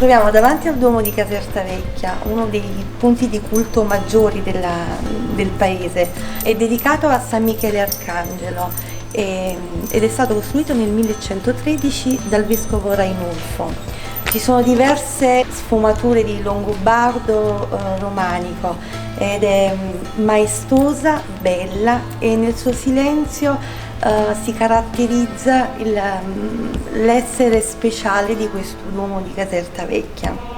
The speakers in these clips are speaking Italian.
troviamo davanti al Duomo di Caserta Vecchia, uno dei punti di culto maggiori del paese. È dedicato a San Michele Arcangelo ed è stato costruito nel 1113 dal vescovo Rainulfo. Ci sono diverse sfumature di longobardo romanico ed è maestosa, bella e nel suo silenzio si caratterizza l'essere speciale di questo Duomo di Caserta Vecchia.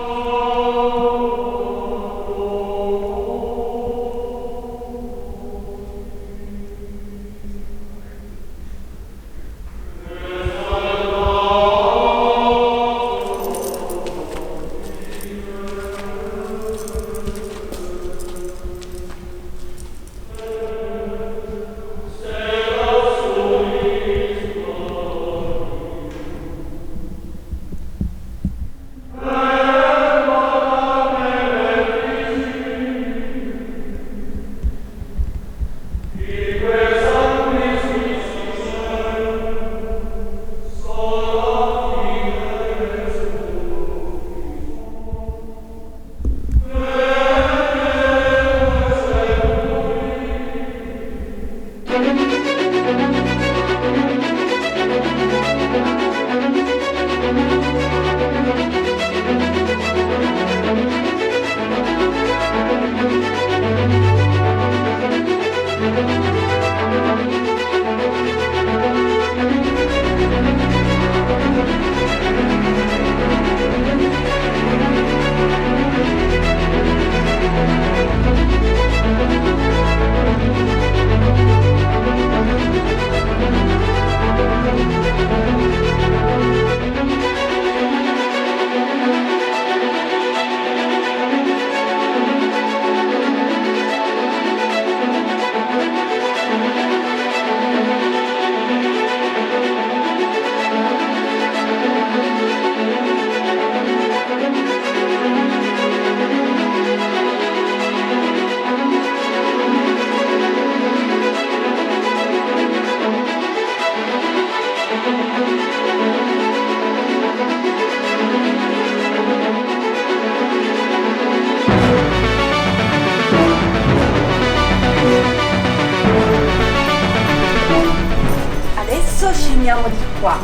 Scendiamo di qua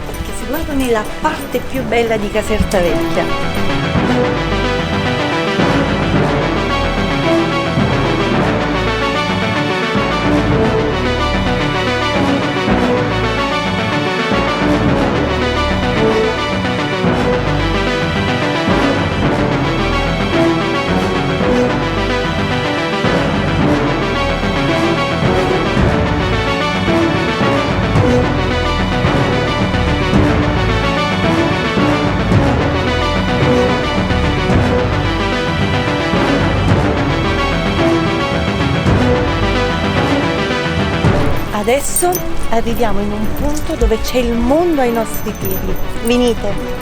perché situata nella parte più bella di Caserta Vecchia. Adesso arriviamo in un punto dove c'è il mondo ai nostri piedi. Venite!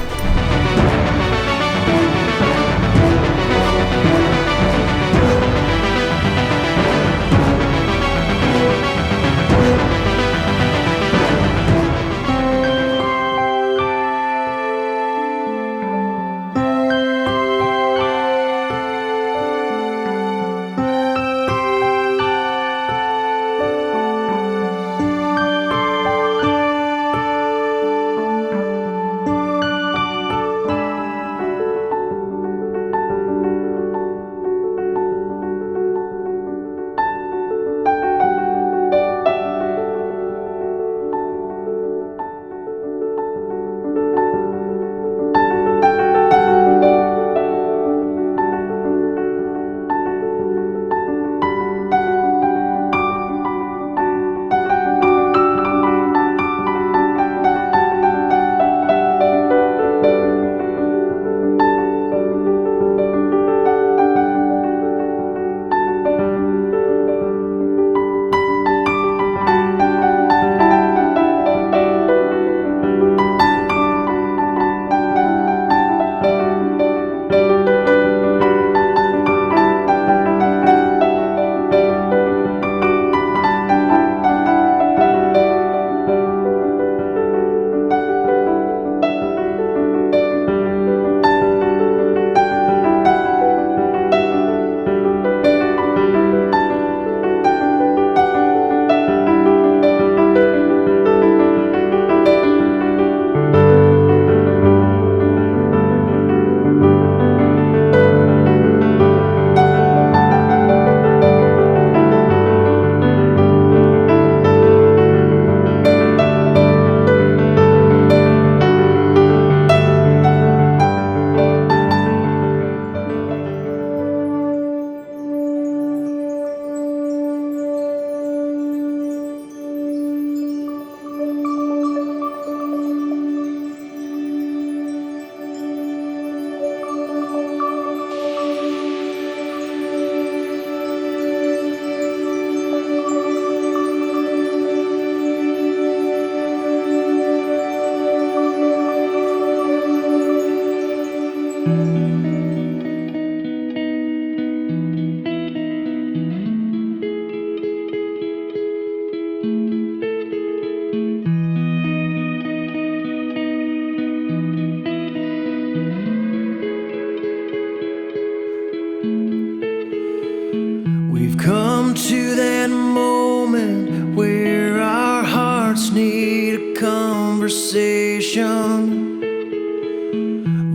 a conversation.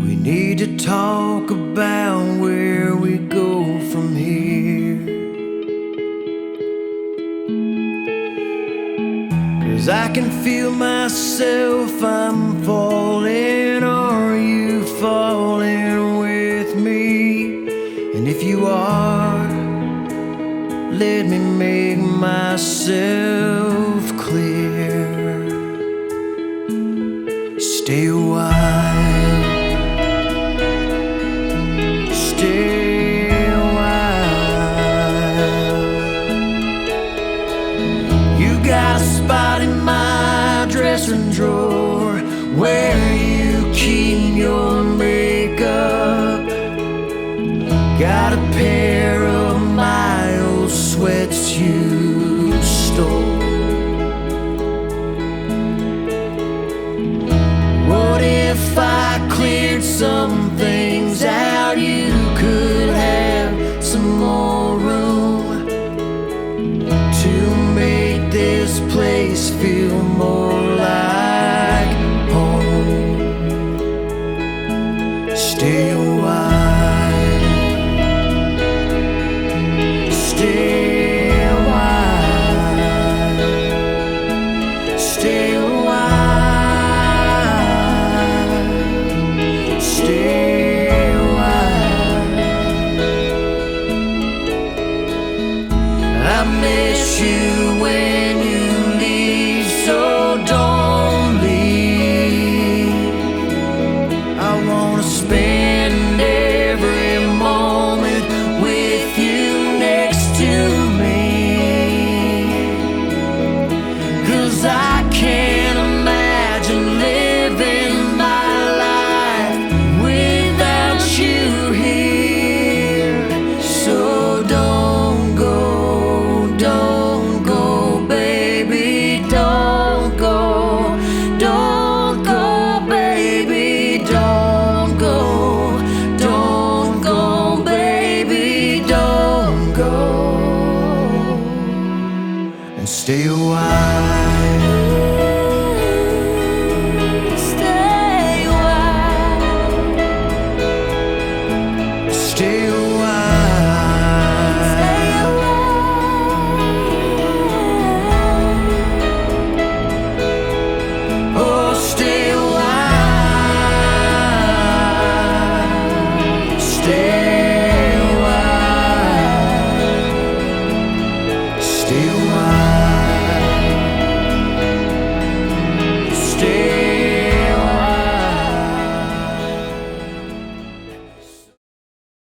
We need to talk about where we go from here. 'Cause I can feel myself, I'm falling. Are you falling with me? And if you are, let me make myself clear. Stay a while, stay a while. You got a spot in my dressing drawer where you keep your makeup. Got a pair of my old sweats you stole. What if I cleared something